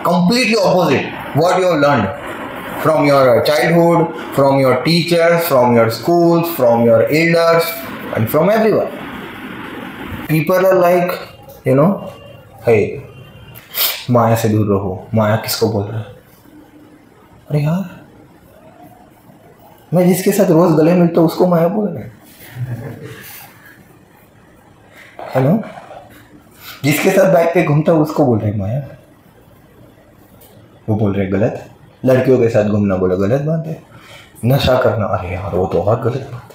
completely opposite what you have learned from your childhood, from your teachers, from your schools, from your elders, and from everyone. People are like, you know, hey, माया से दूर रहो. माया किसको बोल रहा है? अरे यार, मैं जिसके साथ रोज गले मिलता हूँ उसको माया बोल रहे हैं, है ना? जिसके साथ बाइक पे घूमता हूँ उसको बोल रहे हैं माया. वो बोल रहे गलत. लड़कियों के साथ घूमना बोले गलत बात है. नशा करना, अरे यार वो तो और गलत बात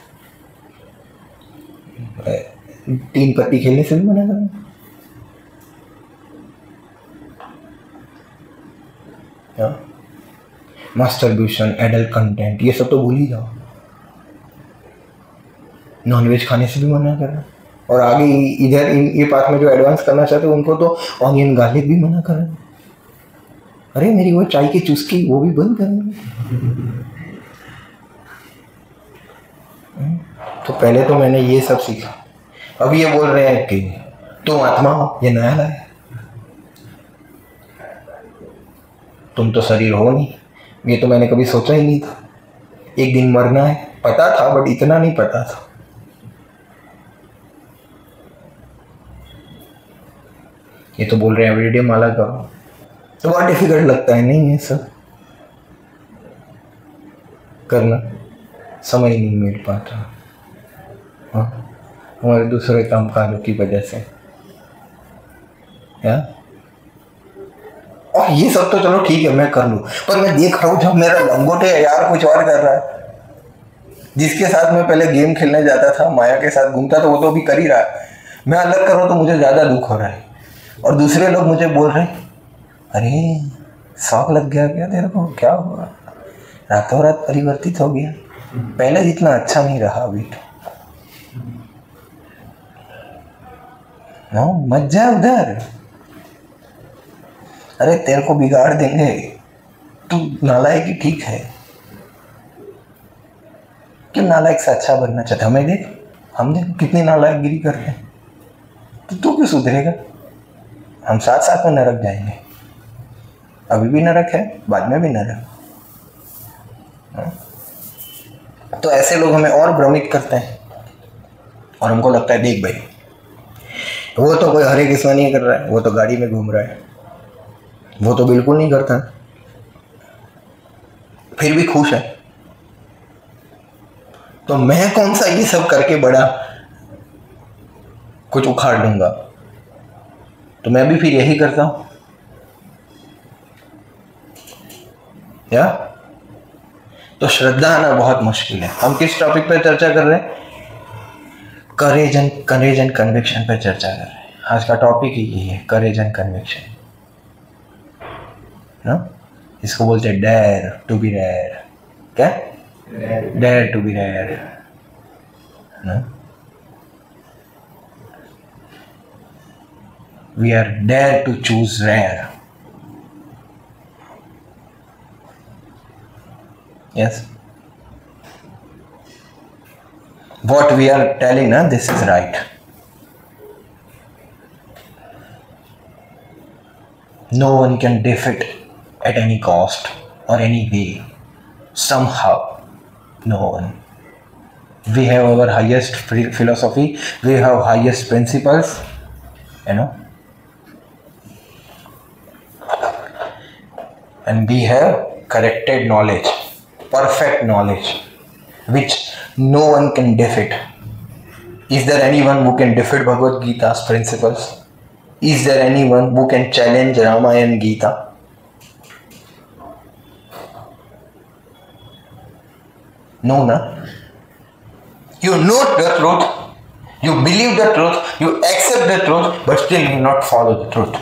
है. 3 पत्ती खेलने से भी मना करना. मास्टरब्यूशन, एडल्ट कंटेंट, ये सब तो भूल ही जाओ. नॉनवेज खाने से भी मना करना. और आगे इधर ये पार्ट में जो एडवांस करना चाहते हो उनको तो ऑनियन गार्लिक भी मना करना. अरे मेरी वो चाय की चुस्की वो भी बंद करना. तो पहले तो मैंने ये सब सीखा. अब ये बोल रहे हैं कि तुम आत्मा हो, ये नया लाया. तुम तो शरीर हो नहीं. ये तो मैंने कभी सोचा ही नहीं था. एक दिन मरना है पता था, बट इतना नहीं पता था. ये तो बोल रहे हैं एवरीडे माला करो. तो बहुत डिफिकल्ट लगता है नहीं ये सब करना. समय नहीं मिल पाता. हाँ, हमारे दूसरे काम काजों की वजह से. या और ये सब तो चलो ठीक है मैं कर लूँ, पर मैं देख रहा हूँ जब मेरा लंगोटे यार कुछ और कर रहा है. जिसके साथ मैं पहले गेम खेलने जाता था, माया के साथ घूमता, तो वो तो अभी कर ही रहा है. मैं अलग कर रहा हूँ तो मुझे ज़्यादा दुख हो रहा है. और दूसरे लोग मुझे बोल रहे हैं अरे शौक लग गया क्या तेरे को, क्या हुआ, रातों रात परिवर्तित हो गया, पहले जितना अच्छा नहीं रहा अभी तो. मत जा उधर. अरे तेरे को बिगाड़ देंगे. तू नालायक ही ठीक है. क्यों नालायक से अच्छा बनना चाहते? हमें देख, हम देख कितनी नालायकगिरी कर रहे हैं. तो तू क्यों सुधरेगा? हम साथ साथ में नरक जाएंगे. अभी भी नरक है, बाद में भी नरक. तो ऐसे लोग हमें और भ्रमित करते हैं और हमको लगता है देख भाई वो तो कोई हरे कृष्णा नहीं कर रहा है, वो तो गाड़ी में घूम रहा है, वो तो बिल्कुल नहीं करता, फिर भी खुश है. तो मैं कौन सा ये सब करके बड़ा कुछ उखाड़ लूंगा. तो मैं भी फिर यही करता हूं. या तो श्रद्धा आना बहुत मुश्किल है. हम किस टॉपिक पर चर्चा कर रहे हैं? करेज एंड कन्विक्शन पर चर्चा कर रहे हैं. आज का टॉपिक ही यही है, करेज एंड कन्विक्शन. इसको बोलते हैं डेयर टू बी रेयर. क्या? Dare to be rare. We are dare to choose rare. Yes. What we are telling, this is right. No one can defeat at any cost or any way. Somehow, no one. We have our highest philosophy. We have highest principles. And we have corrected knowledge. Perfect knowledge, which no one can defeat. Is there anyone who can defeat Bhagavad Gita's principles? Is there anyone who can challenge Ramayana and Gita? No, na? You know the truth, you believe the truth, you accept the truth, but still you not follow the truth.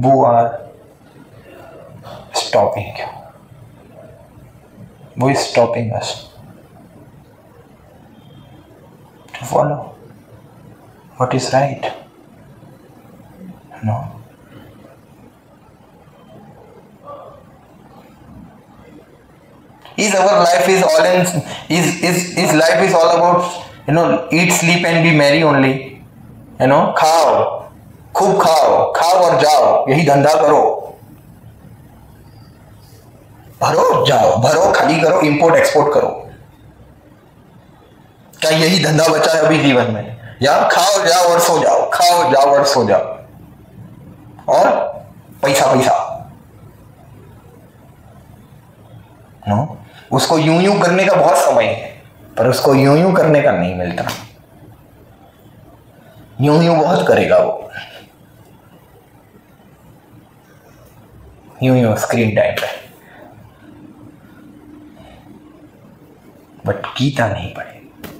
Who are stopping you? Who is stopping us to follow what is right? No. Is our life is all is life is all about eat, sleep and be merry only? खाओ, खूब खाओ, खाओ और जाओ, यही धंधा करो, भरो जाओ, भरो खाली करो, इंपोर्ट एक्सपोर्ट करो। क्या यही धंधा बचा है अभी जीवन में? या खाओ जाओ और सो जाओ, खाओ जाओ और सो जाओ, और पैसा पैसा। उसको यूं यूं करने का बहुत समय है, पर उसको यूं यूं करने का नहीं मिलता। यूं यूं बहुत करेगा वो, यूं यूं स्क्रीन टाइम पे, बट गीता नहीं पढ़ेगा,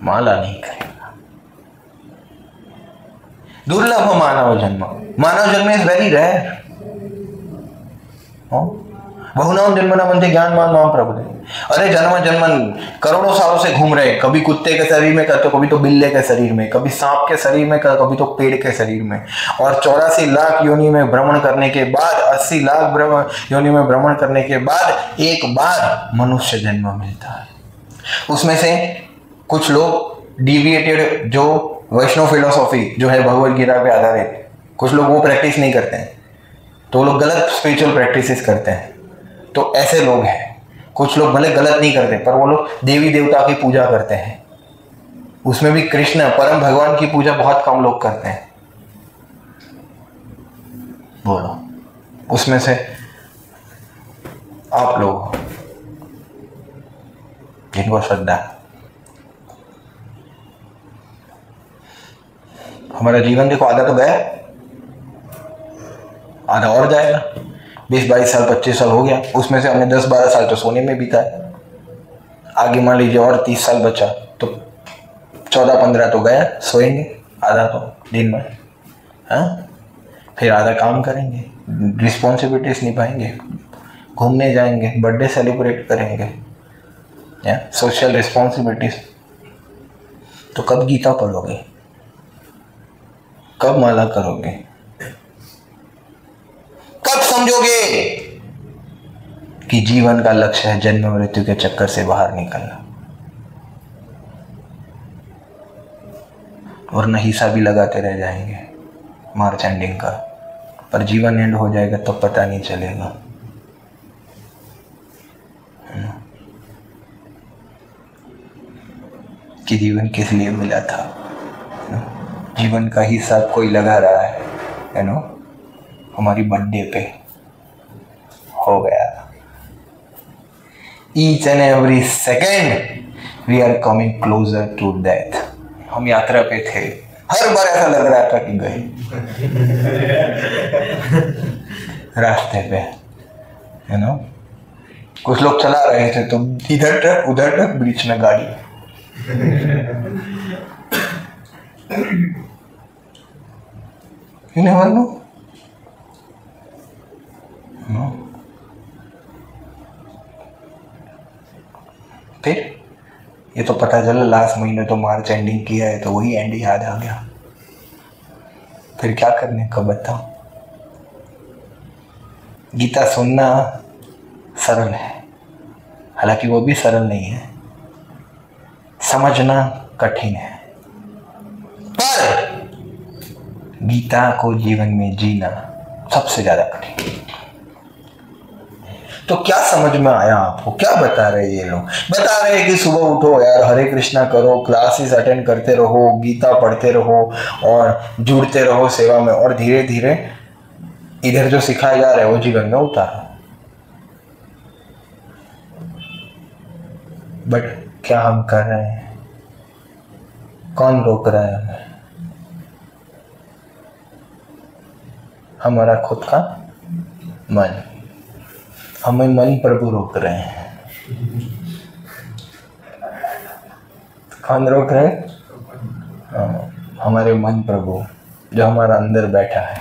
माला नहीं करेगा। दुर्लभ मानव जन्म, मानव जन्म इज वेरी रेयर। बहुनाम जन्मना बनते ज्ञानवान नाम प्रभु। अरे जन्म जन्मन करोड़ों सालों से घूम रहे, कभी कुत्ते के शरीर में करते, कभी तो बिल्ले के शरीर में, कभी सांप के शरीर में, कभी तो पेड़ के शरीर में, और 84 लाख योनि में भ्रमण करने के बाद, 80 लाख योनि में भ्रमण करने के बाद एक बार मनुष्य जन्म मिलता है। उसमें से कुछ लोग डिविएटेड, जो वैष्णव फिलोसॉफी जो है भगवद गीता पे आधारित, कुछ लोग वो प्रैक्टिस नहीं करते हैं, तो वो लोग गलत स्पिरिचुअल प्रैक्टिसेस करते हैं। तो ऐसे लोग हैं। कुछ लोग भले गलत नहीं करते, पर वो लोग देवी देवता की पूजा करते हैं, उसमें भी कृष्ण परम भगवान की पूजा बहुत कम लोग करते हैं। बोलो, उसमें से आप लोग जिनको श्रद्धा, हमारा जीवन देखो आधा तो गया, आधा और जाएगा। 20-22 साल 25 साल हो गया, उसमें से हमने 10-12 साल तो सोने में बिताए, आगे मान लीजिए और 30 साल बचा, तो 14-15 तो गया, सोएंगे आधा तो दिन में, हाँ, फिर आधा काम करेंगे, रिस्पॉन्सिबिलिटीज निभाएंगे, घूमने जाएंगे, बर्थडे सेलिब्रेट करेंगे, या सोशल रिस्पॉन्सिबिलिटीज। तो कब गीता पढ़ोगे, कब माला करोगे, कब समझोगे कि जीवन का लक्ष्य है जन्म मृत्यु के चक्कर से बाहर निकलना? वरना हिस्सा भी लगाते रह जाएंगे मार्च एंडिंग का, पर जीवन एंड हो जाएगा तो पता नहीं चलेगा। कि जीवन किस लिए मिला था। जीवन का हिसाब कोई लगा रहा है हमारी बर्थडे पे हो गया। Each and every second we are coming closer to death. हम यात्रा पे थे, हर बार ऐसा लग रहा था कि गए रास्ते पे, कुछ लोग चला रहे थे तो इधर ट्रक उधर ट्रक, बीच में गाड़ी। You never know. No. फिर ये तो पता चला लास्ट महीने तो मार्च एंडिंग किया है, तो वही एंड याद आ गया। फिर क्या करने का बताओ। गीता सुनना सरल है, हालांकि वो भी सरल नहीं है, समझना कठिन है। पर गीता को जीवन में जीना सबसे ज्यादा कठिन। तो क्या समझ में आया आपको? क्या बता रहे ये लोग? बता रहे हैं कि सुबह उठो यार, हरे कृष्णा करो, क्लासेस अटेंड करते रहो, गीता पढ़ते रहो और जुड़ते रहो सेवा में, और धीरे धीरे इधर जो सिखाया जा रहा है वो जीवन में उतारो। बट क्या हम कर रहे हैं? कौन रोक रहा है हमें? हमारा खुद का मन। हमें मन प्रभु रोक रहे हैं। कौन रोक रहे हैं? हमारे मन प्रभु जो हमारा अंदर बैठा है,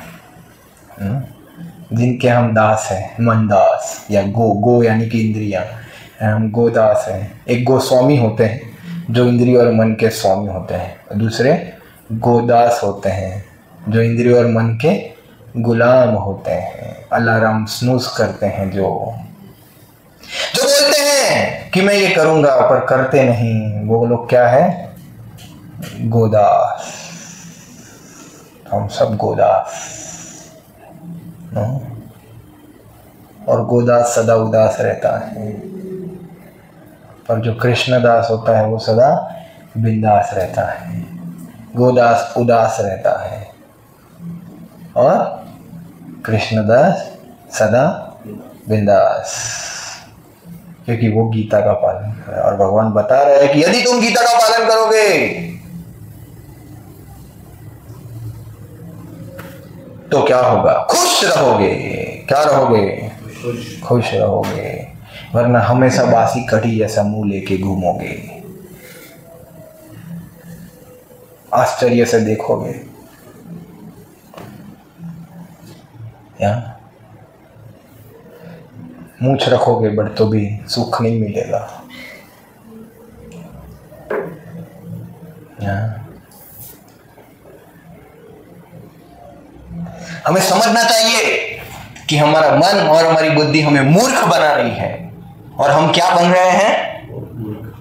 जिनके हम दास हैं, मन दास या गो यानी कि इंद्रियां, हम गोदास हैं। एक गोस्वामी होते हैं जो इंद्रिय और मन के स्वामी होते हैं, दूसरे गोदास होते हैं जो इंद्रिय और मन के गुलाम होते हैं, अलार्म स्नूज करते हैं, जो बोलते हैं कि मैं ये करूंगा पर करते नहीं। वो लोग क्या है? गोदास। हम सब गोदास। और गोदास सदा उदास रहता है, पर जो कृष्णदास होता है वो सदा बिंदास रहता है। गोदास उदास रहता है और कृष्णदास सदा बिंदास, क्योंकि वो गीता का पालन कर रहा है। और भगवान बता रहे हैं कि यदि तुम गीता का पालन करोगे तो क्या होगा? खुश रहोगे। क्या रहोगे? खुश रहोगे, वरना हमेशा बासी कढ़ी जैसा मुंह लेके घूमोगे, आश्चर्य से देखोगे। या मूछ रखोगे बट तो भी सुख नहीं मिलेगा। हमें समझना चाहिए कि हमारा मन और हमारी बुद्धि हमें मूर्ख बना रही है, और हम क्या बन रहे हैं?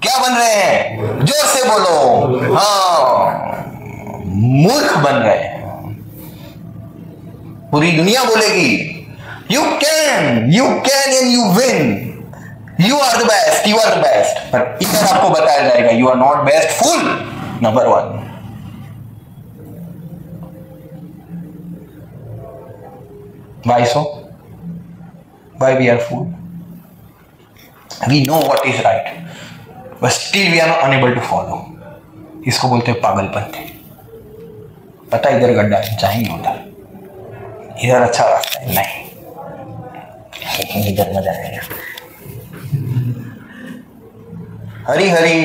क्या बन रहे हैं? जोर से बोलो। हाँ, मूर्ख बन रहे हैं। पूरी दुनिया बोलेगी you can and you win, you are the best, you are the best, पर इधर आपको बताया जाएगा you are not best, full number 1। Why so? Why we are fool? We know what is right, but still we are unable to follow. इसको बोलते हैं पागलपन। पता इधर गड्ढा है, जाएंगे उधर, इधर अच्छा रास्ता है, नहीं लेकिन इधर मजा आएगा। हरी हरी।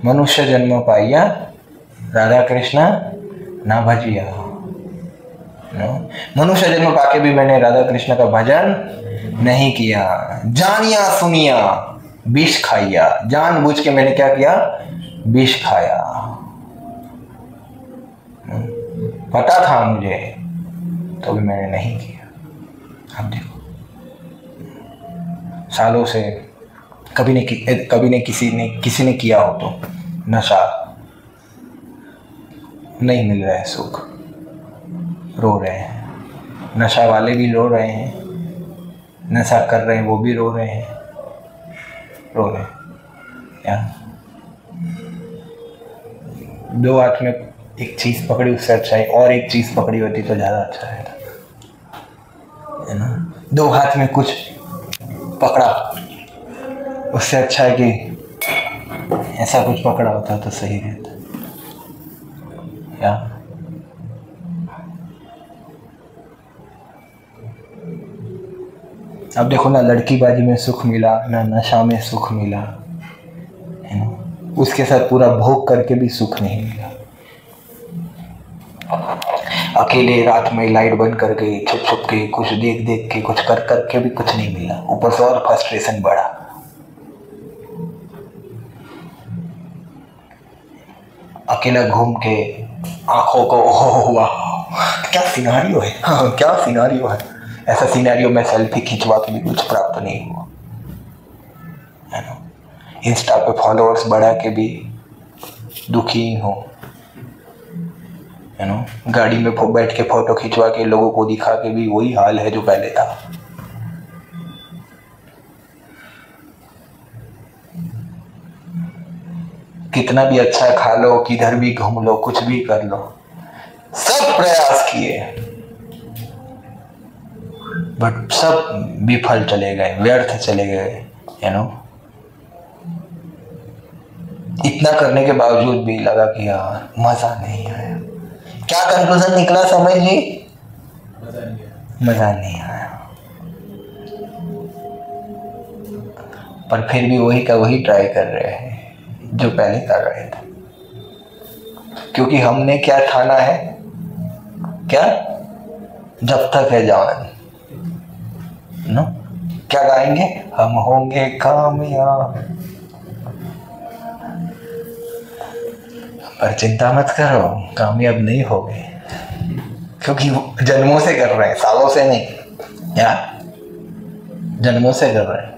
मनुष्य जन्म पाइया राधा कृष्ण ना भजिया। मनुष्य जन्म पाके भी मैंने राधा कृष्ण का भजन नहीं किया। जानिया सुनिया विष खाइया, जानबूझ के मैंने क्या किया? विष खाया। पता था मुझे तो भी मैंने नहीं किया। अब देखो, सालों से कभी ने किसी ने किया हो तो नशा, नहीं मिल रहा है सुख, रो रहे हैं। नशा वाले भी रो रहे हैं, नशा कर रहे हैं वो भी रो रहे हैं, रो रहे हैं। दो हाथ में एक चीज पकड़ी उससे अच्छा है और एक चीज पकड़ी होती तो ज्यादा अच्छा रहता, है ना। दो हाथ में कुछ पकड़ा उससे अच्छा है कि ऐसा कुछ पकड़ा होता तो सही रहता। या अब देखो ना, लड़की बाजी में सुख मिला ना, नशा में सुख मिला, है ना। उसके साथ पूरा भोग करके भी सुख नहीं मिला। अकेले रात में लाइट बंद करके छुप छुप के कुछ देख देख के कुछ कर करके भी कुछ नहीं मिला, ऊपर से और फ्रस्ट्रेशन बढ़ा। अकेला घूम के आंखों को ओह क्या सिनारियो है, हाँ क्या सिनारियो है, ऐसा सिनारियो में सेल्फी खिंचवा के भी कुछ प्राप्त नहीं हुआ, है ना। इंस्टा पे फॉलोअर्स बढ़ा के भी दुखी हो, है ना। गाड़ी में बैठ के फोटो खिंचवा के लोगों को दिखा के भी वही हाल है जो पहले था। कितना भी अच्छा खा लो, किधर भी घूम लो, कुछ भी कर लो, सब प्रयास किए बट सब विफल चले गए, व्यर्थ चले गए, यू नो। इतना करने के बावजूद भी लगा कि यार मजा नहीं आया। क्या कंक्लूजन निकला समझिए? मजा नहीं आया। पर फिर भी वही का वही ट्राई कर रहे हैं जो पहले कर रहे थे, क्योंकि हमने क्या ठाना है? क्या? जब तक है जान, नो। क्या गाएंगे? हम होंगे कामयाब। पर चिंता मत करो, कामयाब नहीं होगे, क्योंकि जन्मों से कर रहे हैं, सालों से नहीं, यार जन्मों से कर रहे हैं।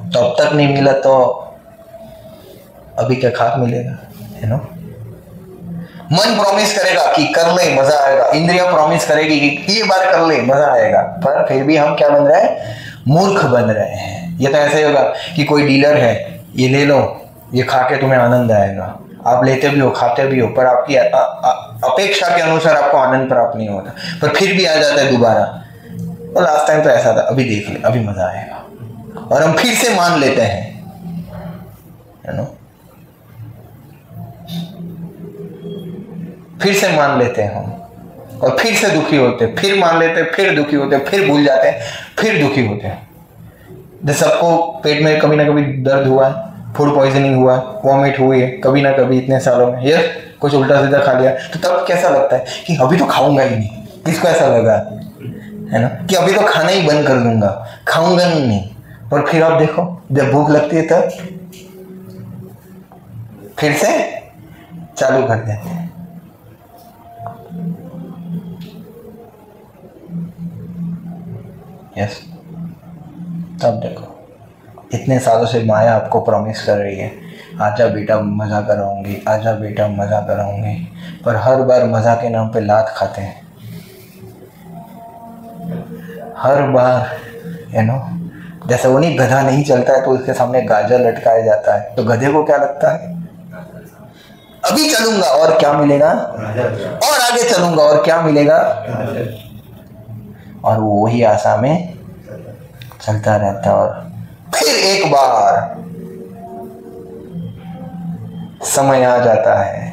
तो अब तक नहीं मिला तो अभी क्या खाक मिलेगा, है ना। मन प्रॉमिस करेगा कि कर ले मजा आएगा, इंद्रियां प्रॉमिस करेगी कि ये बार कर ले मजा आएगा, पर फिर भी हम क्या बन रहे हैं, मूर्ख बन रहे हैं। ये तो ऐसे ही होगा कि कोई डीलर है, ये ले लो, ये खा के तुम्हें आनंद आएगा, आप लेते भी हो खाते भी हो, पर आपकी अपेक्षा के अनुसार आपको आनंद प्राप्त नहीं होता, पर फिर भी आ जाता है दोबारा। तो लास्ट टाइम तो ऐसा था, अभी देख ले, अभी मजा आएगा, और हम फिर से मान लेते हैं, है ना, फिर से मान लेते हैं हम, और फिर से दुखी होते, फिर मान लेते, फिर दुखी होते, फिर भूल जाते हैं, फिर दुखी होते हैं। जैसे सबको पेट में कभी ना कभी दर्द हुआ है, फूड पॉइजनिंग हुआ है, वॉमिट हुई है कभी ना कभी इतने सालों में, या कुछ उल्टा सीधा खा लिया, तो तब कैसा लगता है कि अभी तो खाऊंगा ही नहीं। किसको ऐसा लगा है ना कि अभी तो खाना ही बंद कर दूंगा, खाऊंगा ही नहीं। पर फिर आप देखो, जब भूख लगती है तब फिर से चालू कर देते हैं। यस, तब देखो, इतने सालों से माया आपको प्रॉमिस कर रही है, आजा बेटा मजा कराऊंगी, आजा बेटा मजा कराऊंगी, पर हर बार मजा के नाम पे लात खाते हैं, हर बार, यू नो। जैसे वो नहीं, गधा नहीं चलता है तो उसके सामने गाजर लटकाया जाता है, तो गधे को क्या लगता है, अभी चलूंगा और क्या मिलेगा, और आगे चलूंगा और क्या मिलेगा, और वो वही आशा में चलता रहता है। और फिर एक बार समय आ जाता है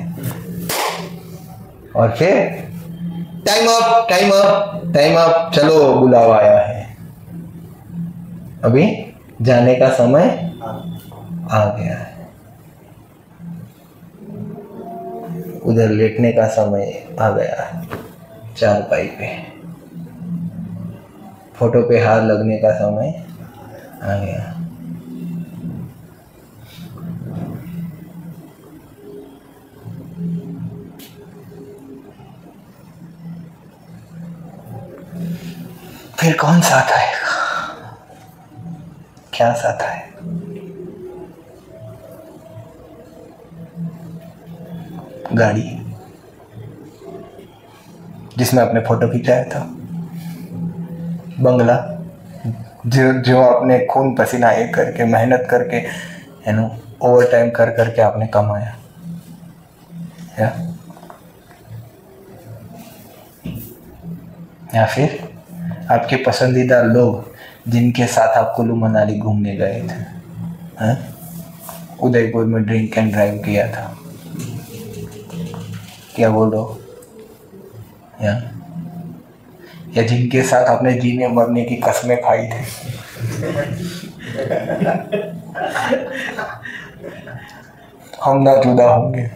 और फिर time up, time up, time up, चलो बुलावा आया है, अभी जाने का समय आ गया है, उधर लेटने का समय आ गया है, चारपाई पे फोटो पे हाथ लगने का समय आ गया। फिर कौन साथ आएगा, क्या साथ आएगा, गाड़ी जिसमें आपने फोटो खिंचाया था, बंगला जो आपने खून पसीना एक करके मेहनत करके, है ना, ओवर टाइम कर करके आपने कमाया, या फिर आपके पसंदीदा लोग जिनके साथ आप कुल्लू मनाली घूमने गए थे, उदयपुर में ड्रिंक एंड ड्राइव किया था, क्या बोलो, या जिनके साथ आपने जीने मरने की कसमें खाई थी, हम ना जुदा होंगे,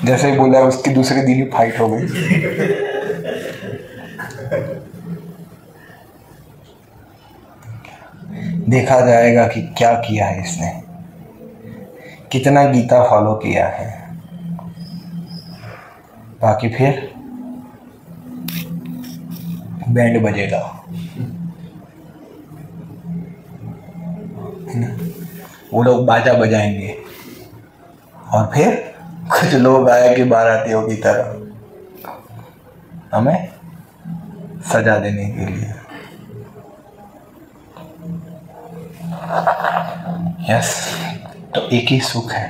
जैसे ही बोला उसकी दूसरे दिन ही फाइट हो गई। देखा जाएगा कि क्या किया है इसने, कितना गीता फॉलो किया है, बाकी फिर बैंड बजेगा, वो लोग बाजा बजाएंगे, और फिर कुछ लोग आएंगे बारातियों की तरह हमें सजा देने के लिए। यस, तो एक ही सुख है,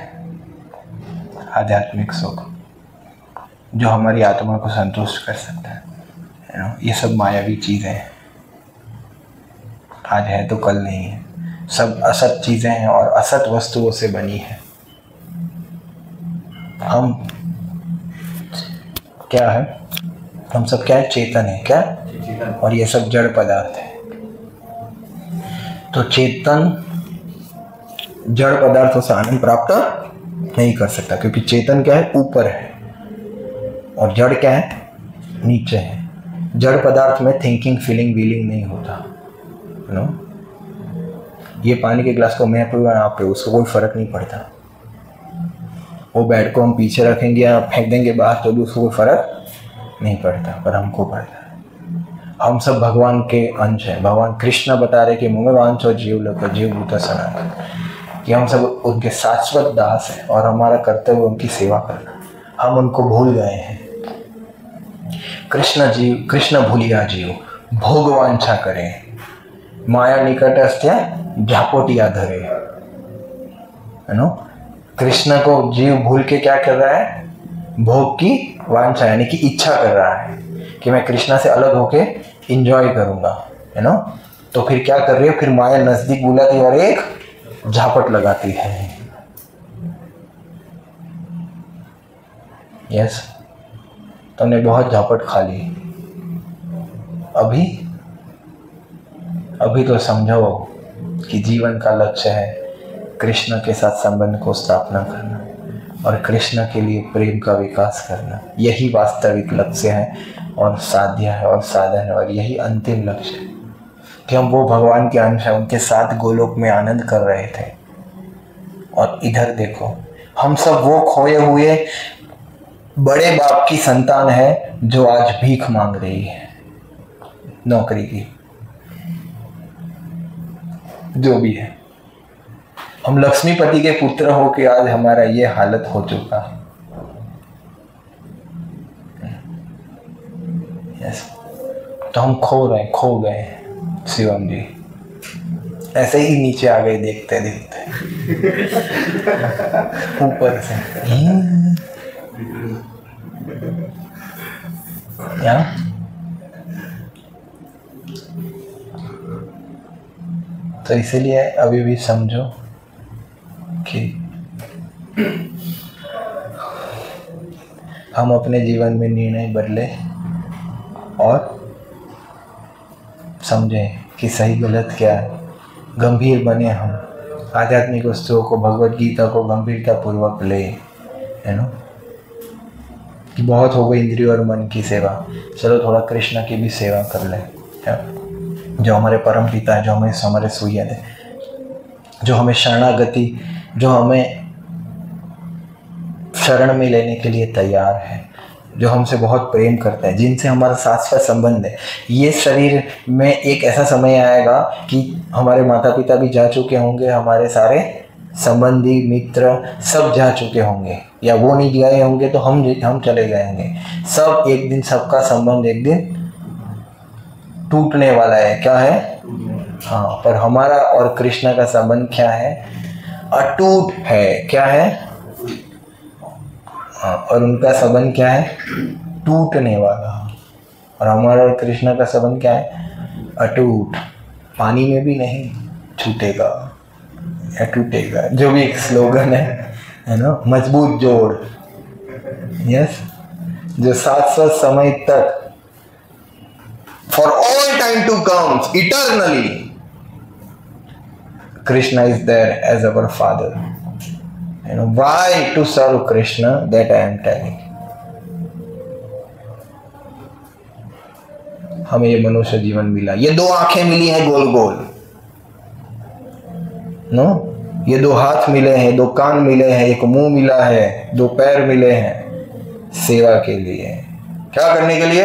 आध्यात्मिक सुख, जो हमारी आत्मा को संतुष्ट कर सकता है। ये सब मायावी चीजें हैं, आज है तो कल नहीं है, सब असत चीजें हैं और असत वस्तुओं से बनी है। हम क्या है, हम सब क्या है, चेतन है, क्या, और ये सब जड़ पदार्थ है। तो चेतन जड़ पदार्थों से आनंद प्राप्त नहीं कर सकता, क्योंकि चेतन क्या है, ऊपर है, और जड़ क्या है, नीचे है। जड़ पदार्थ में थिंकिंग, फीलिंग, वीलिंग नहीं होता, यू नो। ये पानी के गिलास को मैं पीऊँ आप पे, उसको कोई फर्क नहीं पड़ता। वो बेड को हम पीछे रखेंगे या फेंक देंगे बाहर तो भी उसको कोई फर्क नहीं पड़ता, पर हमको पड़ता है। हम सब भगवान के अंश हैं। भगवान कृष्ण बता रहे कि मुमेवांश और जीव लोग जीव भूत सनातन, कि हम सब उनके शाश्वत दास हैं और हमारा कर्तव्य उनकी सेवा करना। हम उनको भूल गए हैं। कृष्ण भूलिया जीव भोगवांछा करें, माया निकटस्थ झापोटिया धरे, है नो। कृष्ण को जीव भूल के क्या कर रहा है? भोग की वांछा यानी कि इच्छा कर रहा है कि मैं कृष्णा से अलग होके एंजॉय करूंगा, है ना। तो फिर क्या कर रही है? फिर माया नजदीक बुलाती है और एक झापट लगाती है। यस, तुमने बहुत झापट खा ली। अभी तो समझो कि जीवन का लक्ष्य है कृष्ण के साथ संबंध को स्थापना करना और कृष्ण के लिए प्रेम का विकास करना। यही वास्तविक लक्ष्य है और साध्य है और साधन है, और यही अंतिम लक्ष्य है कि हम वो भगवान के अंश हैं, उनके साथ गोलोक में आनंद कर रहे थे। और इधर देखो, हम सब वो खोए हुए बड़े बाप की संतान है जो आज भीख मांग रही है नौकरी की। जो भी है, हम लक्ष्मीपति के पुत्र हो के आज हमारा ये हालत हो चुका है। यस, तो हम खो गए शिवम जी। ऐसे ही नीचे आ गए देखते देखते ऊपर से या तो इसीलिए अभी भी समझो कि हम अपने जीवन में निर्णय बदले और समझें कि सही गलत क्या है। गंभीर बने, हम आध्यात्मिक वस्तुओं को, भगवत गीता को गंभीरता पूर्वक ले, है ना। कि बहुत हो गई इंद्रियों और मन की सेवा, चलो थोड़ा कृष्ण की भी सेवा कर ले, जो हमारे परम पिता है, जो हमारे सूर्य है, जो हमें शरणागति, जो हमें शरण में लेने के लिए तैयार है, जो हमसे बहुत प्रेम करते हैं, जिनसे हमारा शाश्वत संबंध है। ये शरीर में एक ऐसा समय आएगा कि हमारे माता पिता भी जा चुके होंगे, हमारे सारे संबंधी मित्र सब जा चुके होंगे, या वो नहीं गए होंगे तो हम चले जाएंगे। सब एक दिन, सबका संबंध एक दिन टूटने वाला है। क्या है? हाँ, पर हमारा और कृष्ण का संबंध क्या है? अटूट है। क्या है? हाँ, और उनका संबंध क्या है? टूटने वाला। और हमारा और कृष्ण का संबंध क्या है? अटूट। पानी में भी नहीं छूटेगा या टूटेगा, जो भी एक स्लोगन है ना, मजबूत जोड़। यस, जो शाश्वत समय तक, for all time to come, eternally, Krishna is there as our father. You know, why to serve Krishna, that I am telling. हमें ये मनुष्य जीवन मिला, ये दो आंखें मिली हैं गोल गोल, नो, ये दो हाथ मिले हैं, दो कान मिले हैं, एक मुंह मिला है, दो पैर मिले हैं सेवा के लिए। क्या करने के लिए?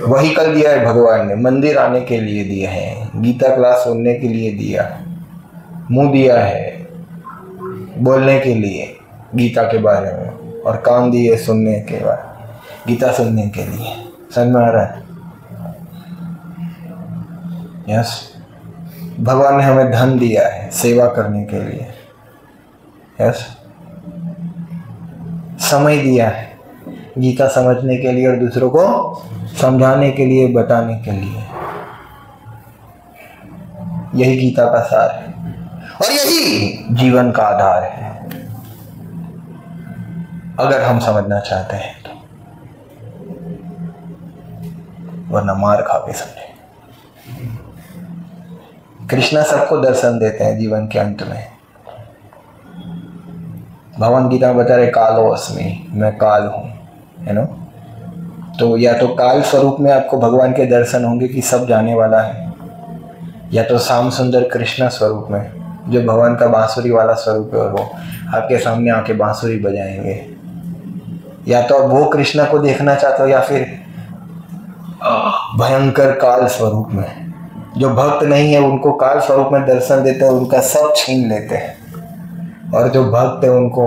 वही कल दिया है भगवान ने, मंदिर आने के लिए दिए हैं, गीता क्लास सुनने के लिए दिया, मुंह दिया है बोलने के लिए गीता के बारे में, और कान दिए सुनने के बाद गीता सुनने के लिए। समझ में आ रहा है? यस, भगवान ने हमें धन दिया है सेवा करने के लिए। यस, समय दिया है गीता समझने के लिए और दूसरों को समझाने के लिए, बताने के लिए। यही गीता का सार है और यही जीवन का आधार है, अगर हम समझना चाहते हैं तो, वरना मार खा के समझे। कृष्णा सबको दर्शन देते हैं जीवन के अंत में। भगवान गीता में बता रहे कालो अस्मि, मैं काल हूं, है ना। तो या तो काल स्वरूप में आपको भगवान के दर्शन होंगे कि सब जाने वाला है, या तो श्याम सुंदर कृष्ण स्वरूप में, जो भगवान का बांसुरी वाला स्वरूप है और वो आपके सामने आके बांसुरी बजाएंगे। या तो आप वो कृष्ण को देखना चाहते हो, या फिर भयंकर काल स्वरूप में। जो भक्त नहीं है उनको काल स्वरूप में दर्शन देते हैं, उनका सब छीन लेते हैं, और जो भक्त है उनको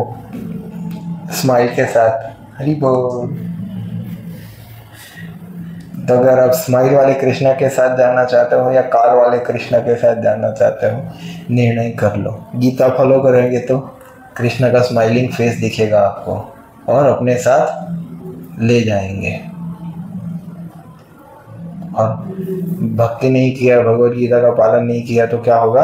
स्माइल के साथ हरि बोल। तो अगर आप स्माइल वाले कृष्णा के साथ जाना चाहते हो या काल वाले कृष्णा के साथ जाना चाहते हो, निर्णय कर लो। गीता फॉलो करेंगे तो कृष्णा का स्माइलिंग फेस दिखेगा आपको और अपने साथ ले जाएंगे। और भक्ति नहीं किया, भगवद गीता का पालन नहीं किया तो क्या होगा?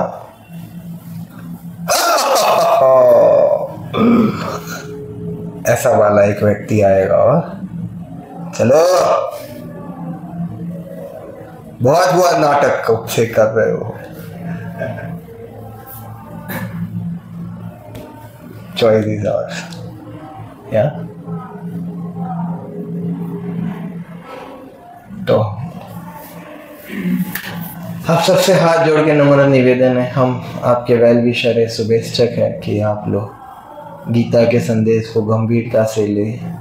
ऐसा वाला एक व्यक्ति आएगा और चलो बहुत बहुत नाटक कब से कर रहे हो, choice is ours, yeah? तो आप सबसे हाथ जोड़ के नम्र निवेदन है, हम आपके वेल विशर है, शुभेच्छक है कि आप लोग गीता के संदेश को गंभीरता से ले